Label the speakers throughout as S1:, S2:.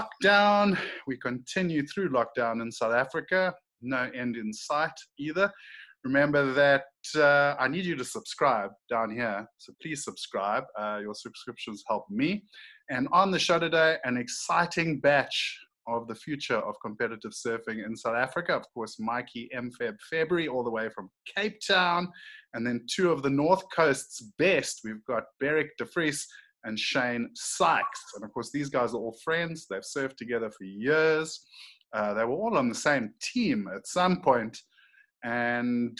S1: lockdown. We continue through lockdown in South Africa. No end in sight either. Remember that I need you to subscribe down here. So please subscribe. Your subscriptions help me. And on the show today, an exciting batch of the future of competitive surfing in South Africa. Of course, Mikey February, all the way from Cape Town. And then two of the North Coast's best. We've got Beyrick de Vries and Shane Sykes. And of course, these guys are all friends. They've surfed together for years. They were all on the same team at some point. And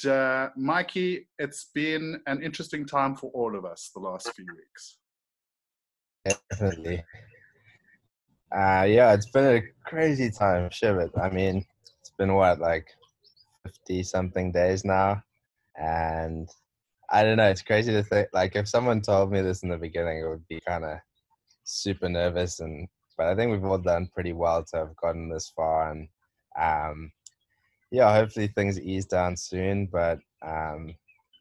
S1: Mikey, it's been an interesting time for all of us the last few weeks.
S2: Definitely. Yeah, it's been a crazy time. Shit, I mean, it's been what, like 50-something days now. And I don't know, it's crazy to think, like, if someone told me this in the beginning, it would be kind of super nervous. But I think we've all done pretty well to have gotten this far. And yeah, hopefully things ease down soon. But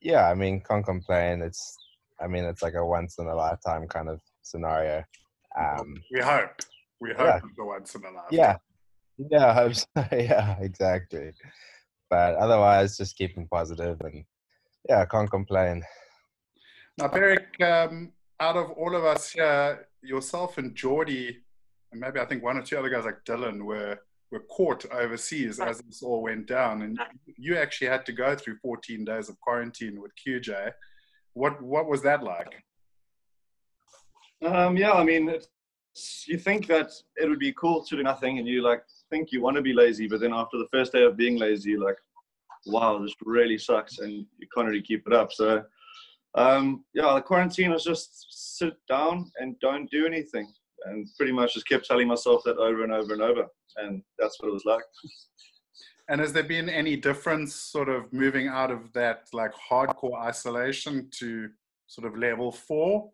S2: yeah, I mean, can't complain. It's like a once in a lifetime kind of scenario.
S1: We hope. We hope it's a once in a lifetime.
S2: Yeah, I hope so. Yeah, exactly. But otherwise, just keeping positive and yeah, can't complain.
S1: Now, Beyrick, out of all of us here, yourself and Geordie, and maybe I think one or two other guys like Dylan were caught overseas as this all went down, and you actually had to go through 14 days of quarantine with QJ. What was that like?
S3: Yeah, I mean, you think that it would be cool to do nothing, and you like think you want to be lazy, but then after the first day of being lazy, you're like, wow, this really sucks, and you can't really keep it up. So yeah, the quarantine was just sit down and don't do anything, and pretty much just kept telling myself that over and over and over, and that's what it was like.
S1: And has there been any difference sort of moving out of that like hardcore isolation to sort of level 4?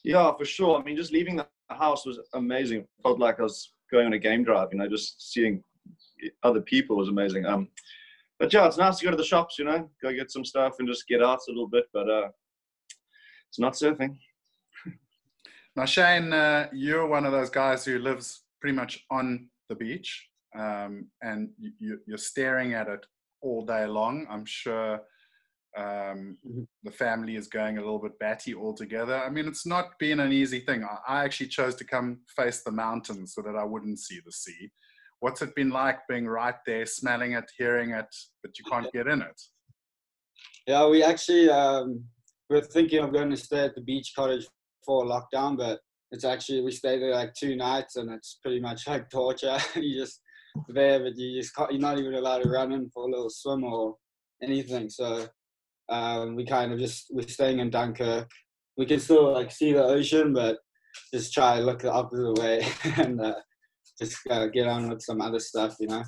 S3: Yeah, for sure. I mean, just leaving the house was amazing. It felt like I was going on a game drive, you know, just seeing other people was amazing. But yeah, it's nice to go to the shops, you know, go get some stuff and just get out a little bit, but it's not surfing.
S1: Now, Shane, you're one of those guys who lives pretty much on the beach, and you're staring at it all day long. I'm sure the family is going a little bit batty altogether. I mean, it's not been an easy thing. I actually chose to come face the mountains so that I wouldn't see the sea. What's it been like being right there, smelling it, hearing it, but you can't get in it?
S4: Yeah, we actually we're thinking of going to stay at the beach cottage for lockdown, but it's actually, we stayed there like 2 nights and it's pretty much like torture. You just there, but you just can't, you're not even allowed to run in for a little swim or anything. So we kind of we're staying in Dunkirk. We can still like see the ocean, but just try to look the opposite way and just get on with some other stuff, you know,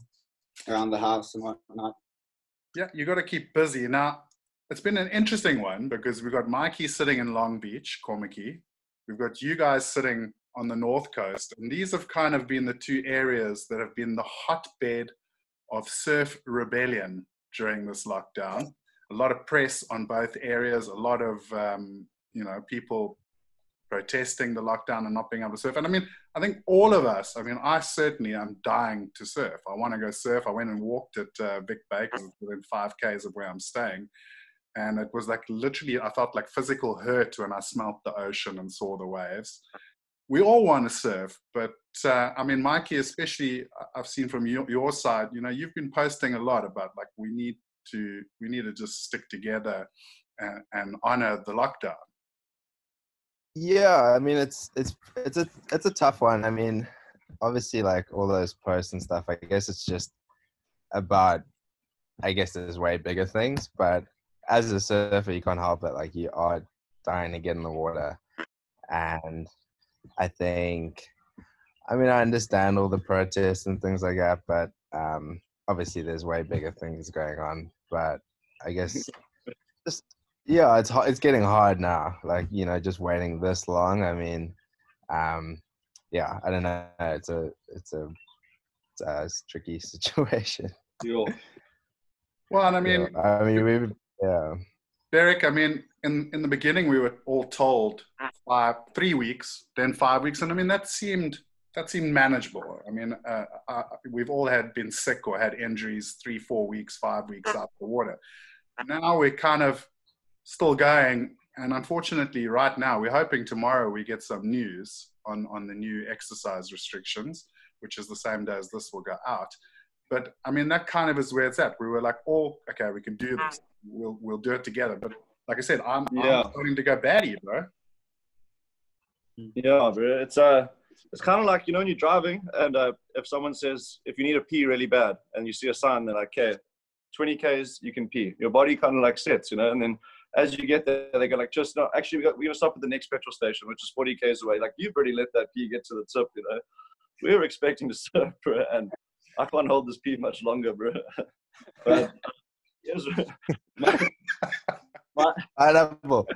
S4: around the house and whatnot.
S1: Yeah, you got to keep busy. Now, it's been an interesting one because we've got Mikey sitting in Long Beach, Cormacky. We've got you guys sitting on the North Coast. And these have kind of been the two areas that have been the hotbed of surf rebellion during this lockdown. A lot of press on both areas, a lot of, you know, people protesting the lockdown and not being able to surf. And I mean, I think all of us, I mean, I certainly am dying to surf. I want to go surf. I went and walked at Vic Bay because it's within 5 Ks of where I'm staying. And it was like literally, I felt like physical hurt when I smelt the ocean and saw the waves. We all want to surf, but I mean, Mikey, especially, I've seen from your side, you know, you've been posting a lot about like, we need to just stick together and honor the lockdown.
S2: Yeah, I mean, it's a tough one. I mean, obviously, like all those posts and stuff, I guess it's just about, I guess there's way bigger things, but as a surfer, you can't help it. Like, you are dying to get in the water. And I think, I mean, I understand all the protests and things like that, but obviously there's way bigger things going on. But I guess just, yeah, it's getting hard now. Like, you know, just waiting this long. I mean, yeah, I don't know. It's a tricky situation.
S3: Yeah.
S1: Well, and I mean,
S2: yeah.
S1: Beyrick, I mean, in the beginning, we were all told 3 weeks, then 5 weeks. And I mean, that seemed manageable. I mean, we've all been sick or had injuries 3, 4 weeks, 5 weeks out of the water. Now we're kind of still going. And unfortunately, right now, we're hoping tomorrow we get some news on the new exercise restrictions, which is the same day as this will go out. But I mean, that kind of is where it's at. We were like, okay, we can do this. We'll do it together. But like I said, I'm starting to go batty, bro.
S3: Yeah, bro. It's kind of like, you know, when you're driving and if someone says, if you need to pee really bad and you see a sign, they're like, okay, 20 Ks, you can pee. Your body kind of like sets, you know, and then as you get there, they go like, just no, actually, we're going to stop at the next petrol station, which is 40 Ks away. Like, you've already let that pee get to the tip, you know. We were expecting to surf, bro, and I can't hold this pee much longer, bro. But yes,
S2: Pineapple.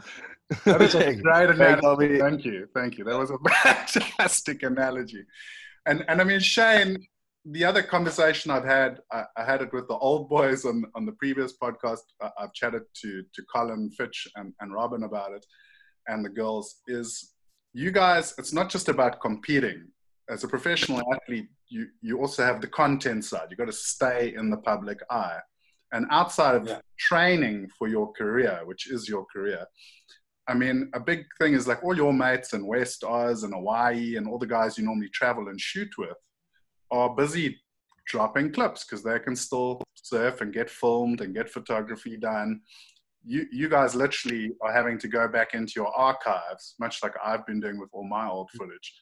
S1: That is a great analogy. Thank you. That was a fantastic analogy. And I mean, Shane, the other conversation I've had, I had it with the old boys on the previous podcast. I've chatted to Colin, Fitch, and Robin about it, and the girls, is you guys, it's not just about competing. As a professional athlete, you also have the content side. You've got to stay in the public eye. And outside of training for your career, which is your career, I mean, a big thing is like all your mates in West Oz and Hawaii and all the guys you normally travel and shoot with are busy dropping clips because they can still surf and get filmed and get photography done. You guys literally are having to go back into your archives, much like I've been doing with all my old footage.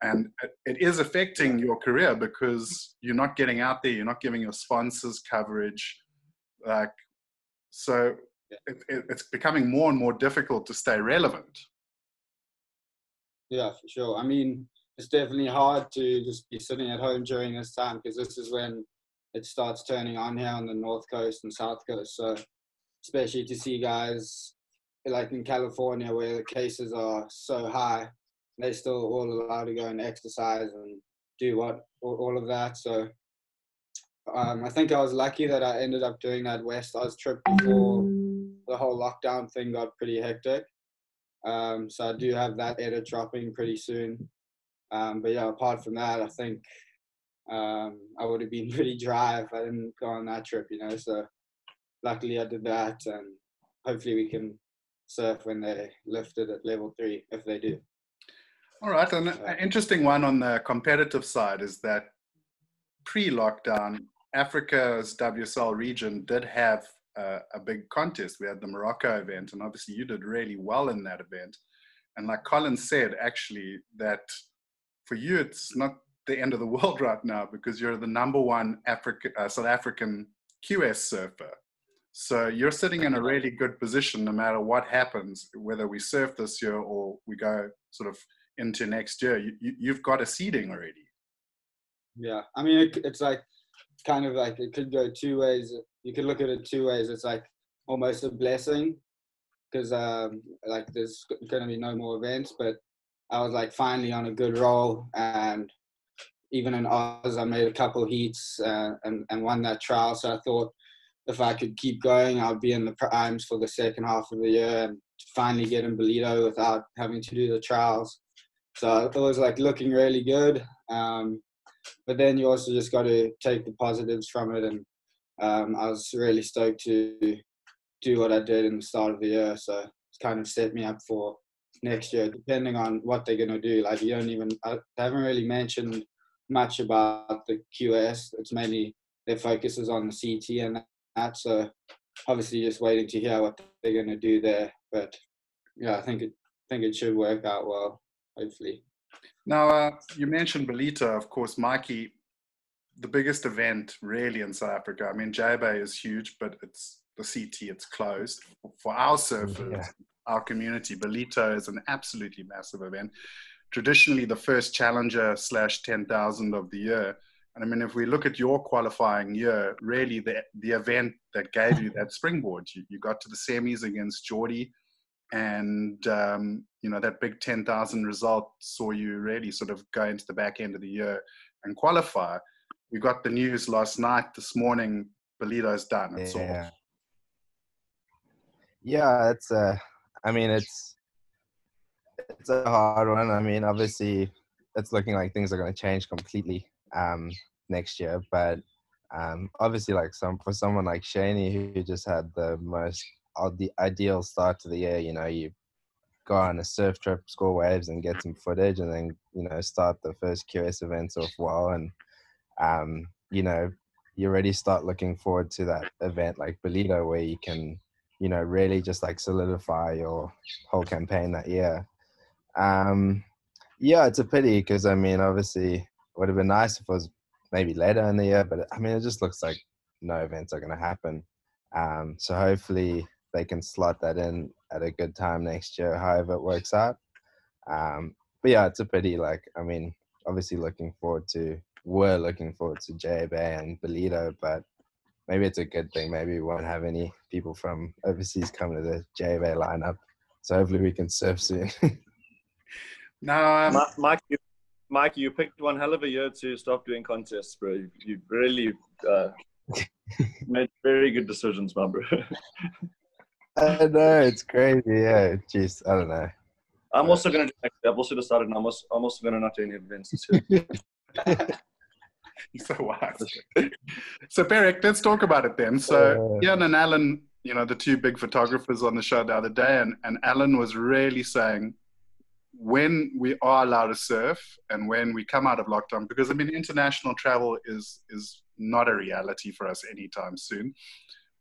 S1: And it is affecting your career because you're not getting out there, you're not giving your sponsors coverage. Like, so it's becoming more and more difficult to stay relevant.
S4: Yeah, for sure. I mean, it's definitely hard to just be sitting at home during this time because this is when it starts turning on here on the North Coast and South Coast. So especially to see guys like in California where the cases are so high, they're still all allowed to go and exercise and do all of that. So I think I was lucky that I ended up doing that West Oz trip before the whole lockdown thing got pretty hectic. So I do have that edit dropping pretty soon. But yeah, apart from that, I think I would have been pretty dry if I didn't go on that trip, you know. So luckily I did that, and hopefully we can surf when they lift it at level 3, if they do.
S1: All right, and an interesting one on the competitive side is that pre-lockdown, Africa's WSL region did have a big contest. We had the Morocco event, and obviously you did really well in that event. And like Colin said, actually, that for you, it's not the end of the world right now because you're the #1 South African QS surfer. So you're sitting in a really good position no matter what happens, whether we surf this year or we go sort of into next year. You've got a seeding already.
S4: Yeah, I mean, it's like kind of like it could go 2 ways. You could look at it 2 ways. It's like almost a blessing because like there's going to be no more events, but I was like finally on a good roll, and even in Oz I made a couple heats and won that trial. So I thought if I could keep going, I'd be in the primes for the second half of the year and finally get in Bolito without having to do the trials. So it was like looking really good. But then you also just got to take the positives from it. And I was really stoked to do what I did in the start of the year. So it's kind of set me up for next year, depending on what they're going to do. Like I haven't really mentioned much about the QS. It's mainly their focus is on the CT and that. So obviously just waiting to hear what they're going to do there. But yeah, I think it should work out well, hopefully.
S1: Now, you mentioned Bolito, of course, Mikey, the biggest event really in South Africa. I mean, J-Bay is huge, but it's the CT, it's closed. For our surfers, our community, Bolito is an absolutely massive event. Traditionally, the first challenger / 10,000 of the year. And I mean, if we look at your qualifying year, really the event that gave you that springboard, you got to the semis against Geordie, and that big 10,000 result saw you really sort of go into the back end of the year and qualify. We got the news last night, this morning, Bolito's done. It's off.
S2: Yeah, I mean, it's a hard one. I mean, obviously, it's looking like things are going to change completely next year. But obviously, like for someone like Shaney, who just had the ideal start to the year, you go on a surf trip, score waves, and get some footage, and then start the first QS events off well, and you already start looking forward to that event like Bolito, where you can really just like solidify your whole campaign that year. Yeah, it's a pity because I mean, obviously, it would have been nice if it was maybe later in the year, but I mean, it just looks like no events are going to happen. So hopefully they can slot that in at a good time next year, however it works out. But yeah, it's a pity. Like, I mean, obviously we're looking forward to J Bay and Bolito, but maybe it's a good thing. Maybe we won't have any people from overseas coming to the J Bay lineup. So hopefully we can surf soon.
S1: Now,
S3: Mikey, you picked one hell of a year to stop doing contests, bro. You really made very good decisions, my bro.
S2: I know, it's crazy. Yeah, jeez, I don't know.
S3: I'm also going to do next year. I've also decided I'm also going to not do any events this year.
S1: so wise. So, Beyrick, let's talk about it then. So, Ian and Alan, the two big photographers on the show the other day, and Alan was really saying, when we are allowed to surf and when we come out of lockdown, because I mean, international travel is not a reality for us anytime soon.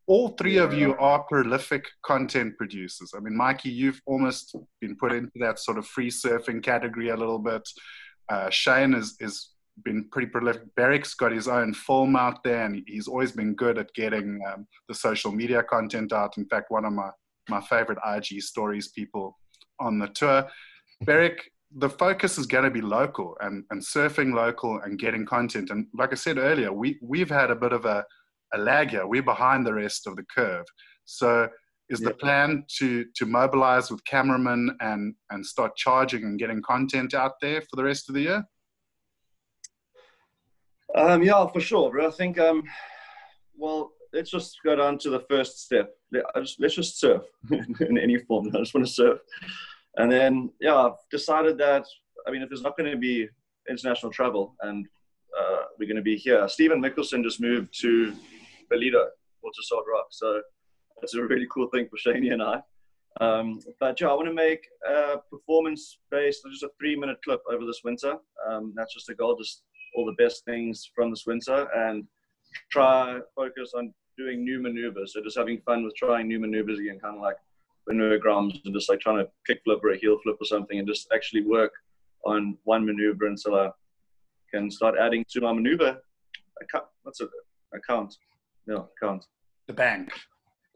S1: All three of you are prolific content producers. I mean, Mikey, you've almost been put into that sort of free surfing category a little bit. Shane is been pretty prolific. Beyrick's got his own film out there, and he's always been good at getting the social media content out. In fact, one of my favorite IG stories people on the tour. Beyrick, the focus is going to be local and surfing local and getting content. And like I said earlier, we've had a bit of a lag here. We're behind the rest of the curve. So is the plan to mobilize with cameramen and start charging and getting content out there for the rest of the year?
S3: Yeah, for sure, bro. I think, well, let's just go down to the first step. Let's just surf in any form. I just want to surf. And then, yeah, I've decided that, I mean, if there's not going to be international travel and we're going to be here, Stephen Mickelson just moved to Bolito or to Salt Rock. So that's a really cool thing for Shaney and I. But yeah, I want to make a performance-based, just a 3-minute clip over this winter. That's just a goal, just all the best things from this winter, and try focus on doing new maneuvers. So just having fun with trying new maneuvers again, kind of like grams, and just like trying to kick flip or a heel flip or something, and just actually work on one maneuver until I can start adding to my maneuver account.
S1: The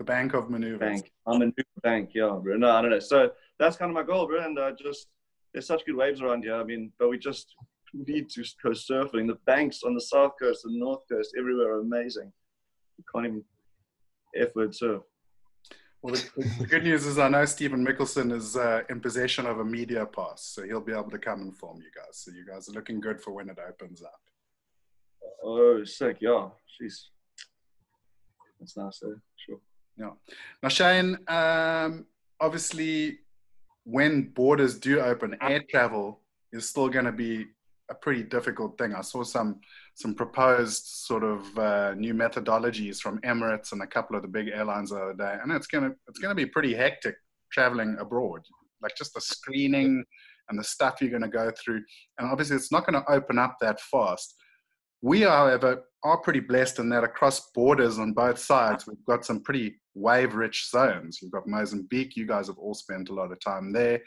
S1: bank of maneuvers.
S3: I'm a maneuver bank, yeah, bro. No, I don't know. So that's kind of my goal, bro. And there's such good waves around here. I mean, but we just need to go surfing. The banks on the south coast, the north coast, everywhere are amazing. You can't even F-word surf.
S1: Well, the good news is I know Stephen Mickelson is in possession of a media pass, so he'll be able to come and film you guys. So you guys are looking good for when it opens up.
S3: Oh, sick, yeah. Jeez. That's nice, sure.
S1: Yeah. Now, Shane, obviously, when borders do open, air travel is still going to be a pretty difficult thing. I saw some proposed sort of new methodologies from Emirates and a couple of the big airlines the other day, and it's gonna be pretty hectic traveling abroad. Like just the screening and the stuff you're going to go through, and obviously it's not going to open up that fast. We, however, are pretty blessed in that across borders on both sides, we've got some pretty wave-rich zones. You've got Mozambique. You guys have all spent a lot of time there.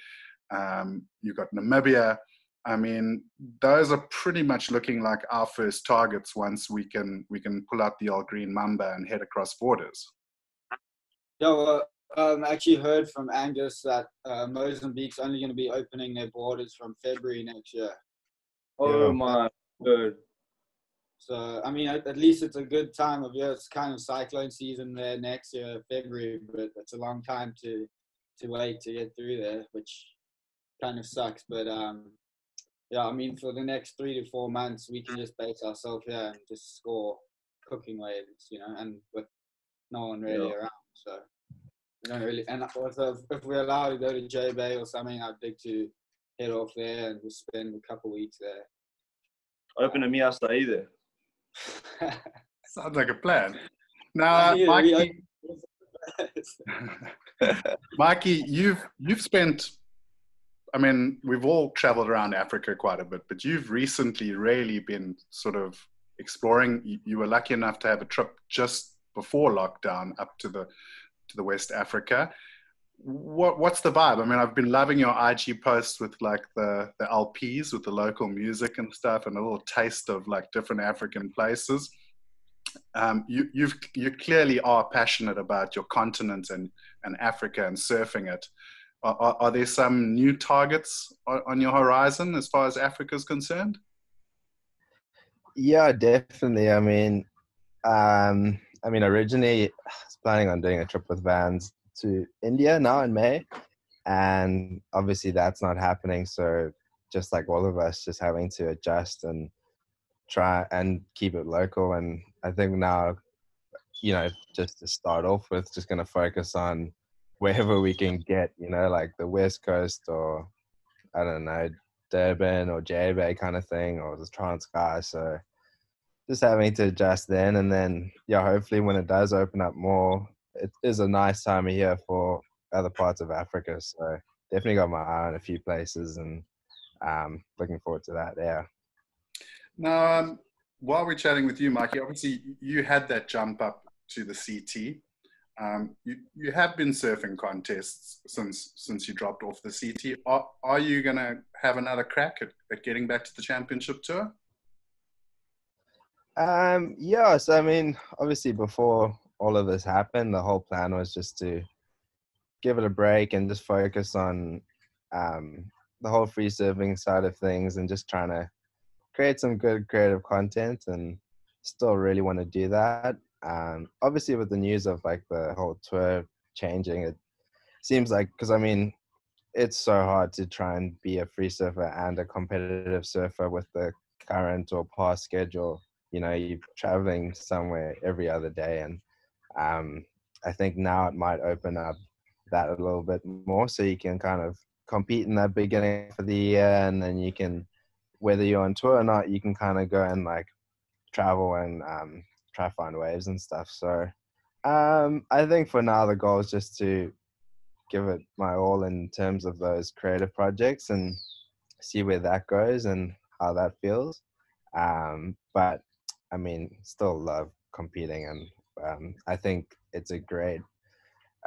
S1: You've got Namibia. I mean, those are pretty much looking like our first targets once we can pull out the old green mamba and head across borders.
S4: Yeah, well, I actually heard from Angus that Mozambique's only going to be opening their borders from February next year.
S3: Oh my God.
S4: So, I mean, at least it's a good time of year. It's kind of cyclone season there next year, February, but it's a long time to wait to get through there, which kind of sucks. But yeah, I mean, for the next 3 to 4 months, we can just base ourselves here and just score cooking waves, and with no one really around. So we don't really. And if we're allowed to go to J Bay or something, I'd like to head off there and just spend a couple of weeks there.
S3: Open a Micheal there.
S1: Sounds like a plan. Now, Mikey, Mikey, you've spent. I mean, we've all traveled around Africa quite a bit, but you've recently really been sort of exploring. You were lucky enough to have a trip just before lockdown up to the West Africa. What's the vibe? I mean, I've been loving your IG posts with like the LPs with the local music and stuff, and a little taste of like different African places. You clearly are passionate about your continent and Africa and surfing it. Are there some new targets on your horizon as far as Africa is concerned?
S2: Yeah, definitely. I mean, originally I was planning on doing a trip with Vans to India now in May, and obviously that's not happening. So just like all of us, just having to adjust and try and keep it local. And I think now, just to start off with, just going to focus on wherever we can get, like the West Coast or, I don't know, Durban or J-Bay kind of thing, or the Transkei. So just having to adjust then. And then, hopefully when it does open up more, it is a nice time of year for other parts of Africa. So definitely got my eye on a few places, and looking forward to that, yeah.
S1: Now, while we're chatting with you, Mikey, obviously you had that jump up to the CT. You have been surfing contests since you dropped off the CT. Are you going to have another crack at getting back to the championship tour?
S2: Yes, I mean, obviously before all of this happened, the whole plan was just to give it a break and just focus on the whole free surfing side of things, and just trying to create some good creative content, and still really want to do that. Obviously with the news of like the whole tour changing, it seems like, because I mean, it's so hard to try and be a free surfer and a competitive surfer with the current or past schedule. You're traveling somewhere every other day, and I think now it might open up that a little bit more, so you can kind of compete in that beginning for the year, and then you can, whether you're on tour or not, you can kind of go and like travel and try find waves and stuff. So I think for now the goal is just to give it my all in terms of those creative projects and see where that goes and how that feels. But I mean, still love competing, and I think it's a great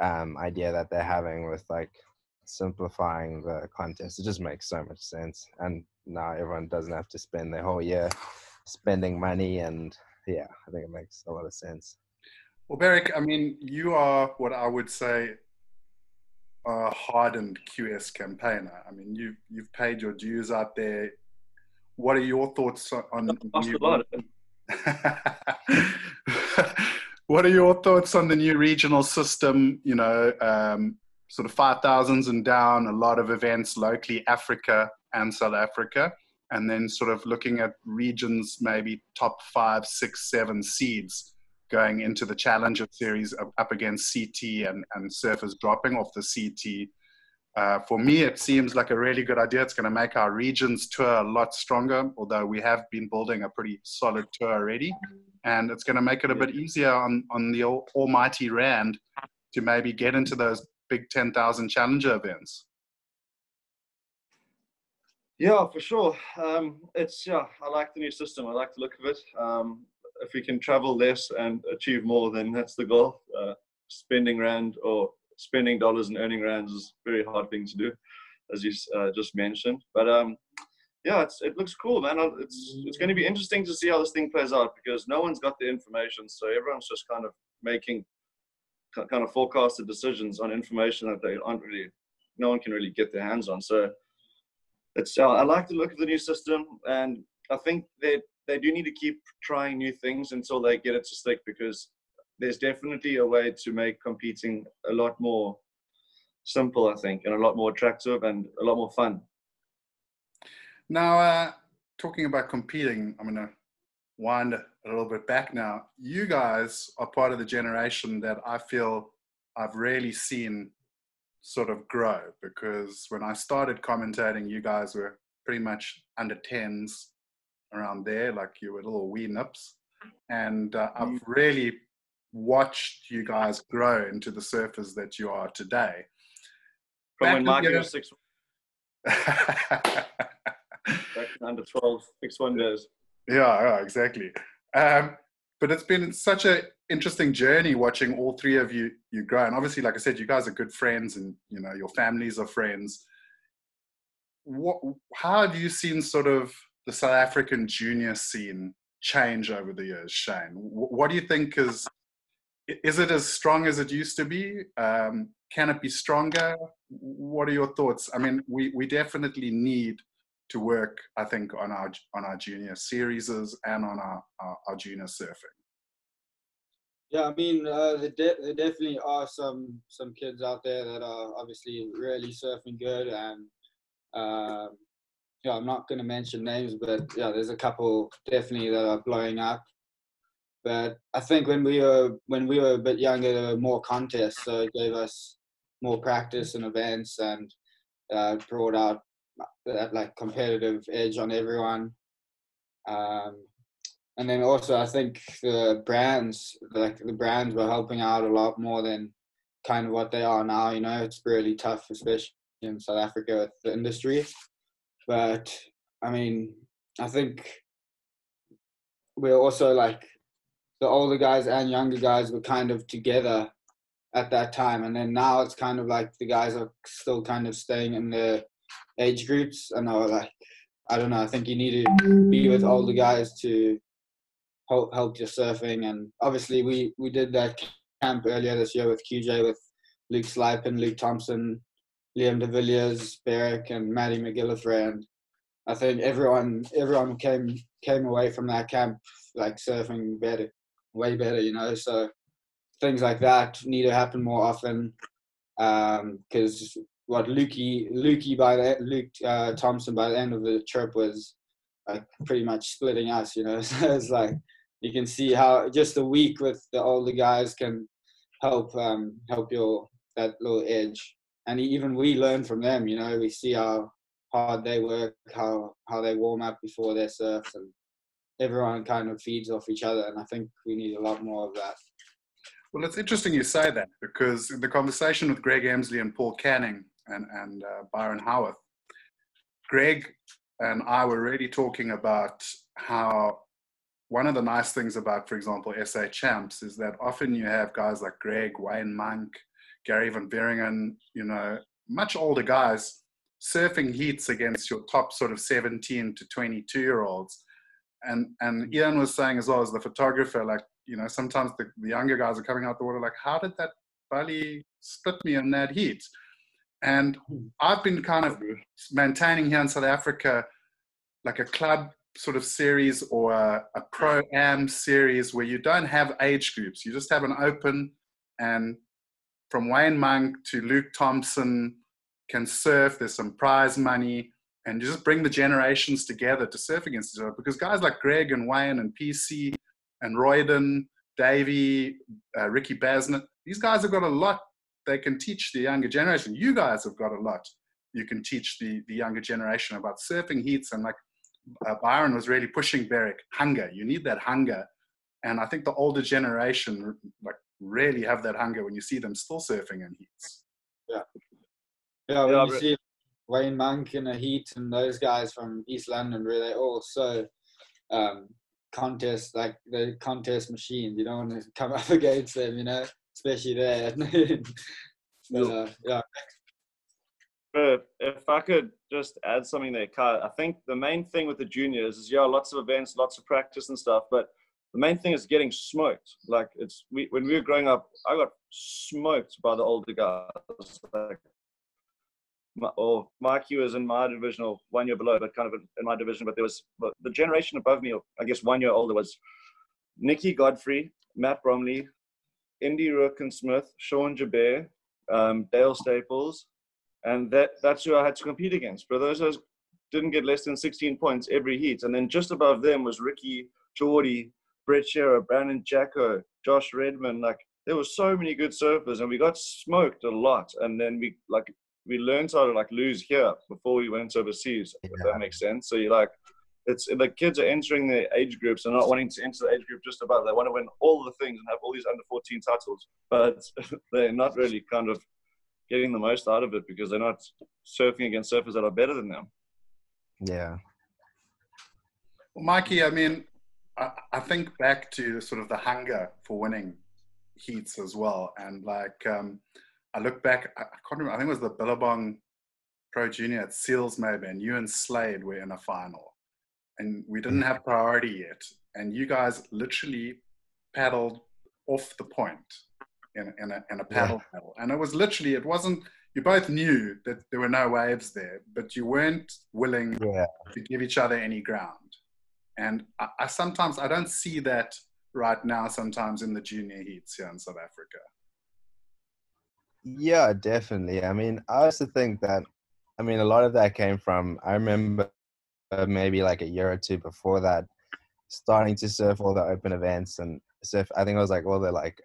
S2: idea that they're having with like simplifying the contest. It just makes so much sense, and now everyone doesn't have to spend their whole year spending money, and yeah, I think it makes a lot of sense.
S1: Well, Beyrick, I mean, you are what I would say a hardened QS campaigner. I mean, you've paid your dues out there. What are your thoughts on what are your thoughts on the new regional system? Sort of 5,000s and down, a lot of events locally, Africa and South Africa, and then sort of looking at regions, maybe top 5, 6, 7 seeds going into the Challenger Series up against CT and surfers dropping off the CT. For me, it seems like a really good idea. It's going to make our regions tour a lot stronger, although we have been building a pretty solid tour already. And it's going to make it a bit easier on the almighty Rand to maybe get into those big 10,000 Challenger events.
S3: Yeah, for sure. I like the new system. I like the look of it. If we can travel less and achieve more, then that's the goal. Spending Rand or spending dollars and earning rands is a very hard thing to do, as you just mentioned. But it looks cool, man. It's going to be interesting to see how this thing plays out, because no one's got the information, so everyone's just kind of making kind of forecasted decisions on information that no one can really get their hands on. So I like the look of the new system, and I think that they do need to keep trying new things until they get it to stick, because there's definitely a way to make competing a lot more simple, I think, and a lot more attractive and a lot more fun.
S1: Now, talking about competing, I'm going to wind a little bit back now. You guys are part of the generation that I feel I've really seen sort of grow, because when I started commentating, you guys were pretty much under 10s around there, like you were little wee nips. And I've really watched you guys grow into the surfers that you are today.
S3: From
S1: Back
S3: when Mikey
S1: in
S3: was 6, back in under 12, 6'1" days.
S1: Yeah, exactly. But it's been such an interesting journey watching all three of you grow. And obviously, like I said, you guys are good friends, and you know your families are friends. How have you seen sort of the South African junior scene change over the years, Shane? What do you think is it as strong as it used to be? Can it be stronger? What are your thoughts? I mean, we definitely need to work, I think, on our junior series and on our junior surfing.
S4: Yeah, I mean, there definitely are some kids out there that are obviously really surfing good, and yeah, I'm not going to mention names, but yeah, there's a couple definitely that are blowing up. But I think when we were a bit younger, there were more contests, so it gave us more practice and events, and brought out that like competitive edge on everyone. And then also I think the brands were helping out a lot more than kind of what they are now. You know, it's really tough, especially in South Africa with the industry. But I mean, I think we're also like the older guys and younger guys were kind of together at that time. And then now it's kind of like the guys are still kind of staying in their age groups, and are like, I don't know, I think you need to be with older guys to help your surfing. And obviously we did that camp earlier this year with QJ, with Luke Slipen, Luke Thompson, Liam de Villiers, Beyrick, and Matty McGillivray. And I think everyone came away from that camp like surfing way better, you know. So things like that need to happen more often, because what Luke Thompson by the end of the trip was like pretty much splitting us, you know. So it's like you can see how just a week with the older guys can help that little edge. And even we learn from them, you know. We see how hard they work, how they warm up before their surfs, and everyone kind of feeds off each other. And I think we need a lot more of that.
S1: Well, it's interesting you say that, because in the conversation with Greg Emsley and Paul Canning and Byron Howarth, Greg and I were really talking about how one of the nice things about, for example, SA Champs is that often you have guys like Greg, Wayne Monk, Gary Van Veringen, you know, much older guys surfing heats against your top sort of 17 to 22-year-olds. And Ian was saying as well, as the photographer, like, you know, sometimes the younger guys are coming out the water like, how did that bully split me in that heat? And I've been kind of maintaining here in South Africa like a club sort of series or a pro-am series where you don't have age groups. You just have an open, and from Wayne Monk to Luke Thompson can surf. There's some prize money, and you just bring the generations together to surf against each other, because guys like Greg and Wayne and PC and Royden, Davey, Ricky Basnett, these guys have got a lot they can teach the younger generation. You guys have got a lot you can teach the younger generation about surfing heats. And like Byron was really pushing Beyrick, hunger. You need that hunger. And I think the older generation like really have that hunger when you see them still surfing in heats.
S4: Yeah, when you see Wayne Monk in a heat and those guys from East London, where they all so contest, like the contest machines. You don't want to come up against them, you know, especially there. But, yeah.
S3: But if I could just add something there, Kai, I think the main thing with the juniors is, lots of events, lots of practice and stuff, but the main thing is getting smoked. Like when we were growing up, I got smoked by the older guys. Like, Mikey was in my division, or 1 year below, but kind of in my division. But there was the generation above me, or I guess 1 year older, was Nicky Godfrey, Matt Bromley, Indy Rook and Smith, Sean Jabir, Dale Staples, and that's who I had to compete against. But those didn't get less than 16 points every heat. And then just above them was Ricky, Geordie, Brett Shearer, Brandon Jacko, Josh Redman. Like, there were so many good surfers, and we got smoked a lot. And then we learned how to like lose here before we went overseas. If that makes sense. So you're like, it's the kids are entering their age groups and not wanting to enter the age group just about. They want to win all the things and have all these under 14 titles, but they're not really kind of getting the most out of it because they're not surfing against surfers that are better than them.
S2: Yeah.
S1: Well, Mikey, I mean, I think back to sort of the hunger for winning heats as well. And like, I look back, I can't remember, I think it was the Billabong Pro Junior at Seals maybe, and you and Slade were in a final. And we didn't have priority yet. And you guys literally paddled off the point in a paddle paddle. And it was literally, it wasn't, you both knew that there were no waves there, but you weren't willing to give each other any ground. And I sometimes, I don't see that right now sometimes in the junior heats here in South Africa.
S2: Yeah, definitely. I mean, I also think that, I mean, a lot of that came from, I remember maybe like a year or two before that, starting to surf all the open events and surf, I think it was like all the like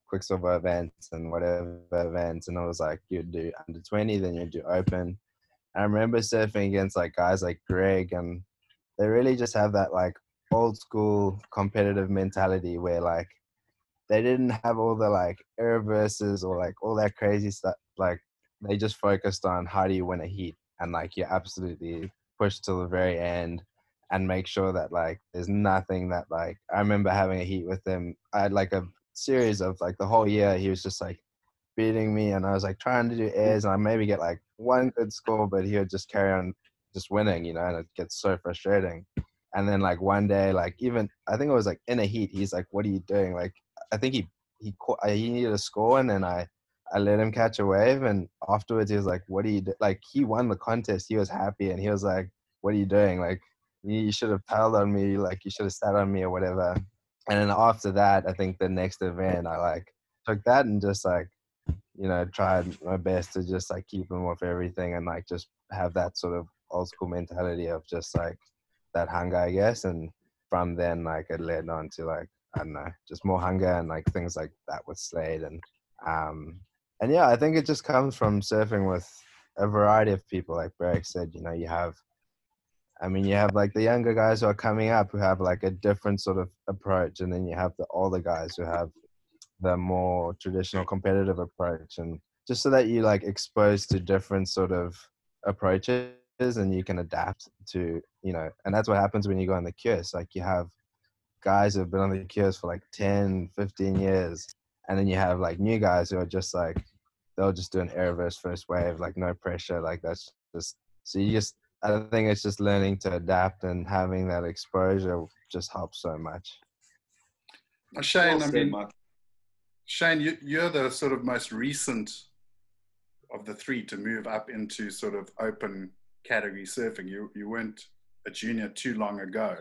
S2: Quicksilver events and whatever events. And I was like, you'd do under 20, then you'd do open. I remember surfing against like guys like Greg, and they really just have that like old school competitive mentality where like they didn't have all the like error verses or like all that crazy stuff. Like they just focused on how do you win a heat, and like you absolutely push till the very end and make sure that like there's nothing that like, I remember having a heat with him. I had like a series of like the whole year he was just like beating me, and I was like trying to do airs and I maybe get like one good score, but he would just carry on just winning, you know, and it gets so frustrating. And then like one day, like even I think it was like in a heat, he's like, what are you doing? Like I think he needed a score, and then I let him catch a wave, and afterwards he was like, what are you do? Like he won the contest, he was happy, and he was like, what are you doing? Like you should have paddled on me, like you should have sat on me or whatever. And then after that, I think the next event I like took that and just like, you know, tried my best to just like keep him off everything and like just have that sort of old school mentality of just like that hunger, I guess. And from then, like it led on to like, I don't know, just more hunger and like things like that with Slade. And yeah, I think it just comes from surfing with a variety of people. Like Beyrick said, you know, you have like the younger guys who are coming up who have like a different sort of approach, and then you have the older guys who have the more traditional competitive approach, and just so that you like exposed to different sort of approaches and you can adapt to, you know. And that's what happens when you go on the course. Like you have guys who have been on the course for like 10, 15 years, and then you have like new guys who are just like, they'll just do an air verse first wave, like no pressure. Like that's just, so you just, I think it's just learning to adapt, and having that exposure just helps so much.
S1: Shane,
S3: Well said, Mark.
S1: Shane, you're the sort of most recent of the three to move up into sort of open category surfing. You weren't a junior too long ago.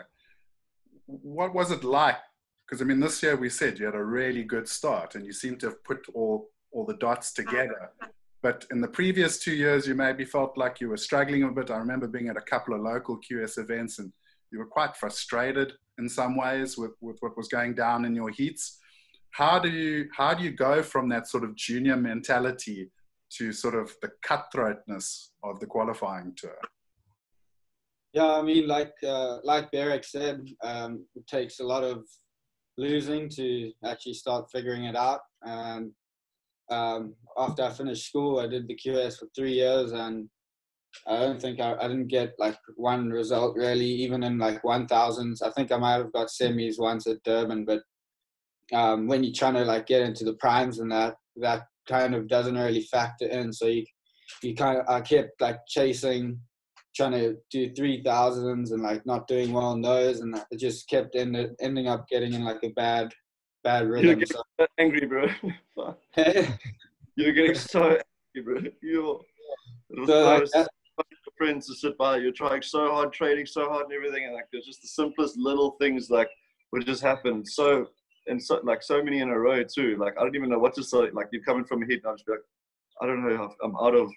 S1: What was it like? Because I mean, this year we said you had a really good start and you seem to have put all the dots together. But in the previous 2 years, you maybe felt like you were struggling a bit. I remember being at a couple of local QS events and you were quite frustrated in some ways with what was going down in your heats. How do you go from that sort of junior mentality to sort of the cutthroatness of the qualifying tour?
S4: Yeah, I mean, like Beyrick said, it takes a lot of losing to actually start figuring it out. And after I finished school, I did the QS for 3 years, and I don't think I didn't get like one result really, even in like 1000s. I think I might have got semis once at Durban, but when you're trying to like get into the primes and that kind of doesn't really factor in. So I kept like chasing, trying to do 3000s and like not doing well in those, and it just kept ending up getting in like a bad rhythm.
S3: You're getting so angry, bro. You're getting so angry, bro. Friends to sit by. You're trying so hard, training so hard and everything, and like there's just the simplest little things like would just happen. So many in a row too. Like I don't even know what to say. Like you're coming from a heat and I'll just be like, I don't know, I'm out of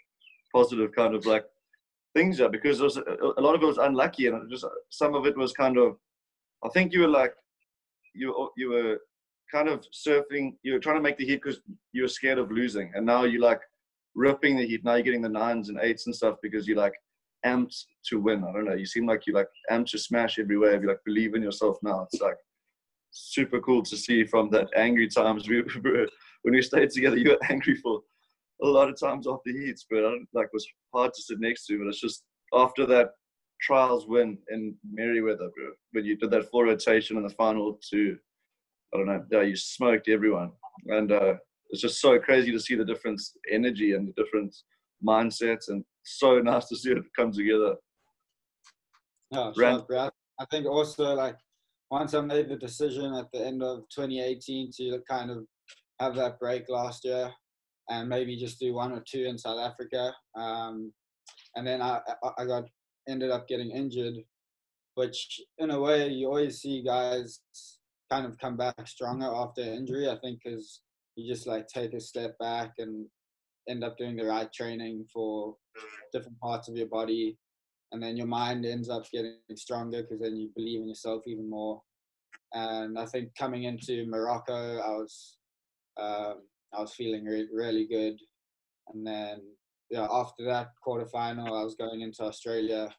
S3: positive kind of like things there, because there was a lot of it was unlucky, and just some of it was kind of, I think you were kind of surfing, you were trying to make the heat because you were scared of losing, and now you're like ripping the heat. Now you're getting the 9s and 8s and stuff because you're like amped to win. I don't know. You seem like you're like amped to smash every wave. You like believe in yourself now. It's like super cool to see from that angry times when we stayed together. You were angry for a lot of times after heats, but like was hard to sit next to. But it's just after that trials win in Merriweather, bro, when you did that full rotation in the final two, I don't know, yeah, you smoked everyone. And it's just so crazy to see the different energy and the different mindsets, and so nice to see it come together.
S4: Yeah, sure, I think also like once I made the decision at the end of 2018 to kind of have that break last year and maybe just do 1 or 2 in South Africa, and then I ended up getting injured, which in a way you always see guys kind of come back stronger after injury. I think because you just like take a step back and end up doing the right training for different parts of your body, and then your mind ends up getting stronger because then you believe in yourself even more. And I think coming into Morocco, I was feeling really good, and then after that quarterfinal, I was going into Australia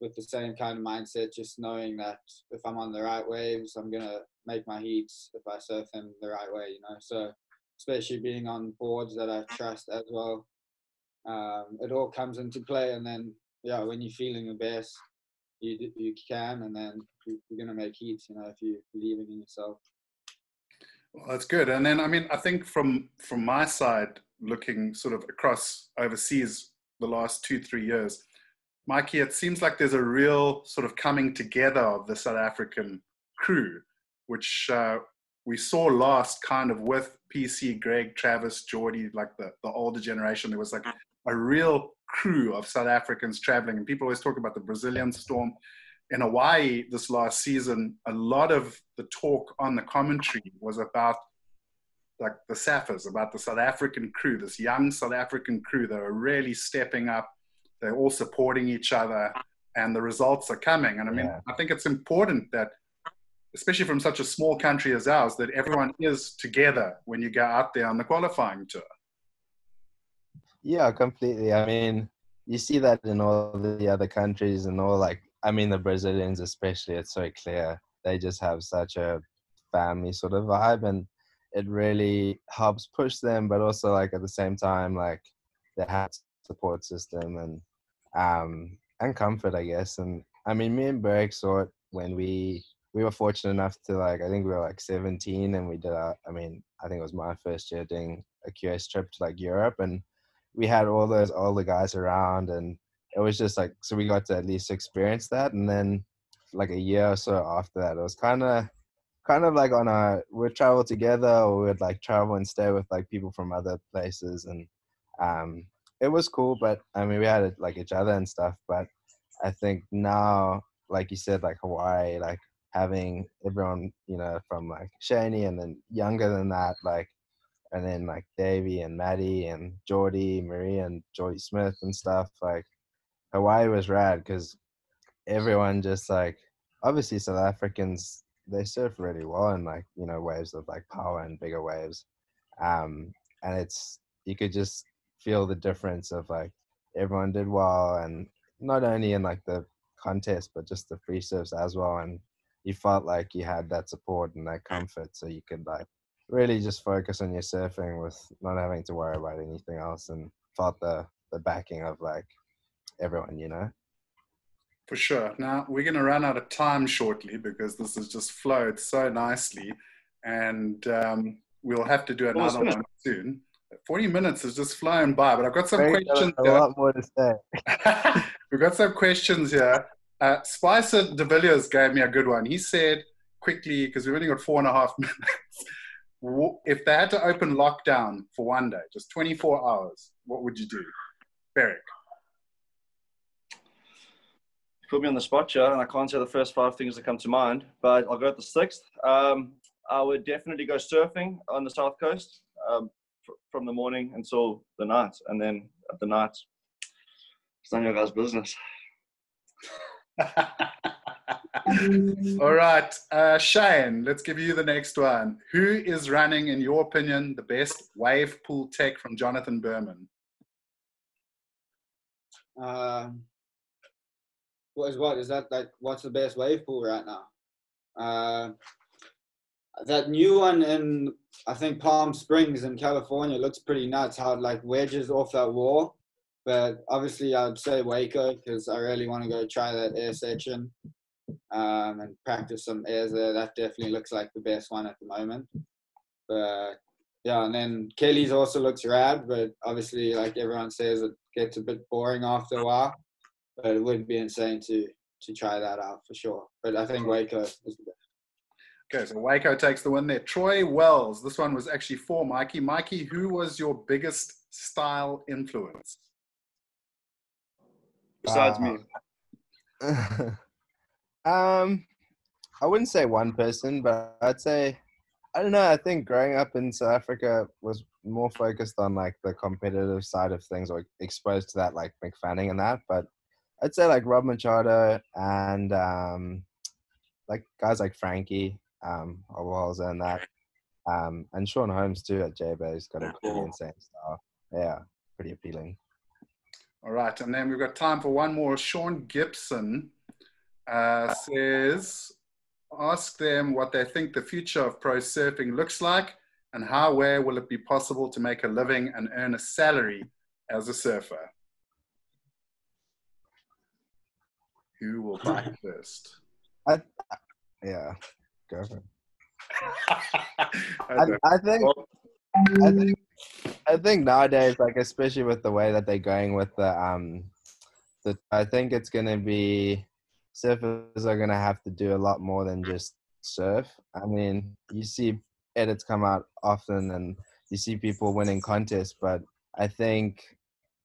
S4: with the same kind of mindset, just knowing that if I'm on the right waves, I'm gonna make my heats if I surf them the right way, So especially being on boards that I trust as well, it all comes into play. And then when you're feeling the best, you can, and then you're gonna make heats, if you're believing in yourself.
S1: Well, that's good. And then, I mean, I think from my side, looking sort of across overseas the last 2-3 years, Mikey, it seems like there's a real sort of coming together of the South African crew, which we saw last kind of with PC, Greg, Travis, Geordie, like the older generation. There was like a real crew of South Africans traveling, and people always talk about the Brazilian storm. In Hawaii this last season, a lot of the talk on the commentary was about like the Saffers, about the South African crew, this young South African crew that are really stepping up. They're all supporting each other, and the results are coming. And I mean, I think it's important that, especially from such a small country as ours, that everyone is together when you go out there on the qualifying tour.
S2: Yeah, completely. I mean, you see that in all the other countries and all, like, I mean, the Brazilians especially, it's so clear. They just have such a family sort of vibe, and it really helps push them, but also, like, at the same time, like, they have support system and comfort, I guess. And I mean, me and Beyrick saw it when we were fortunate enough to, like, I think we were like 17, and we did I think it was my first year doing a QS trip to like Europe, and we had all those older guys around, and it was just like, so we got to at least experience that. And then like a year or so after that, it was kind of like we'd travel together, or we'd like travel and stay with like people from other places, and it was cool. But I mean, we had like each other and stuff. But I think now, like you said, like Hawaii, like having everyone, from like Shani and then younger than that, like, and then like Davey and Maddie and Geordie, Marie and Geordie Smith and stuff, like Hawaii was rad because everyone just like, obviously South Africans, they surf really well in like, waves of like power and bigger waves. And you could just feel the difference of like, everyone did well, and not only in like the contest, but just the free surfs as well. And you felt like you had that support and that comfort, so you could like really just focus on your surfing with not having to worry about anything else, and felt the backing of like everyone.
S1: For sure. Now, we're going to run out of time shortly because this has just flowed so nicely, and we'll have to do another one soon. 40 minutes has just flown by, but I've got some questions
S2: here. A lot more to say.
S1: We've got some questions here. Spicer de Villiers gave me a good one. He said, quickly, because we've only got 4.5 minutes, if they had to open lockdown for one day, just 24 hours, what would you do? Beyrick.
S3: Put me on the spot, Joe, and I can't say the first 5 things that come to mind, but I'll go at the 6th. I would definitely go surfing on the South Coast from the morning until the night, and then at the night, it's none of your guys' business.
S1: All right, Shane, let's give you the next one. Who is running, in your opinion, the best wave pool tech from Jonathan Berman?
S4: What is that, like, what's the best wave pool right now? That new one in, I think, Palm Springs in California looks pretty nuts, how it like wedges off that wall. But obviously I'd say Waco, because I really want to go try that air section and practice some airs there. That definitely looks like the best one at the moment. But yeah, and then Kelly's also looks rad, but obviously, like everyone says, it gets a bit boring after a while. But it would be insane to try that out for sure. But I think Waco is the best.
S1: Okay, so Waco takes the win there. Troy Wells, this one was actually for Mikey. Mikey, who was your biggest style influence?
S3: Besides me.
S2: I wouldn't say one person, but I'd say, I don't know, I think growing up in South Africa was more focused on like the competitive side of things, or exposed to that, like McFanning and that. But I'd say like Rob Machado and like guys like Frankie, Owalza and that, and Sean Holmes too at J-Bay's got a pretty insane style. Yeah, pretty appealing.
S1: All right, and then we've got time for one more. Sean Gibson says, ask them what they think the future of pro surfing looks like, and where will it be possible to make a living and earn a salary as a surfer? Who will bite first?
S2: Yeah, go for it. I think nowadays, like especially with the way that they're going with I think it's gonna be, surfers are gonna have to do a lot more than just surf. I mean, you see edits come out often, and you see people winning contests, but I think,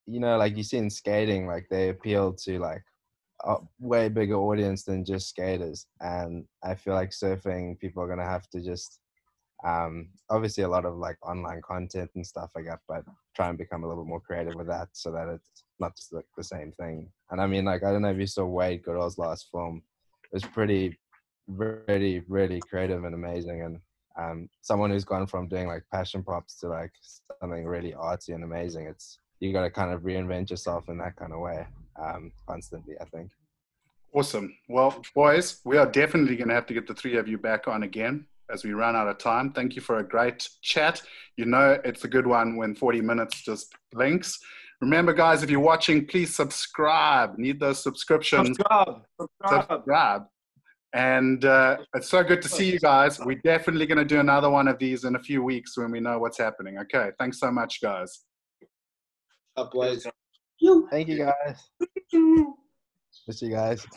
S2: you know, like you see in skating, like they appeal to like a way bigger audience than just skaters, and I feel like surfing, people are gonna have to just obviously a lot of like online content and stuff like that, but try and become a little bit more creative with that, so that it's not just like the same thing. And I mean, like, I don't know if you saw Wade Goodall's last film. It was pretty, really, really creative and amazing. And someone who's gone from doing like passion pops to like something really artsy and amazing, you got to kind of reinvent yourself in that kind of way constantly, I think.
S1: Awesome. Well, boys, we are definitely going to have to get the three of you back on again as we run out of time. Thank you for a great chat. You know, it's a good one when 40 minutes just blinks. Remember, guys, if you're watching, please subscribe. Need those subscriptions. Subscribe. And it's so good to see you guys. We're definitely going to do another one of these in a few weeks when we know what's happening. Okay, thanks so much, guys.
S4: Up, boys.
S2: Thank you, guys. Miss you guys.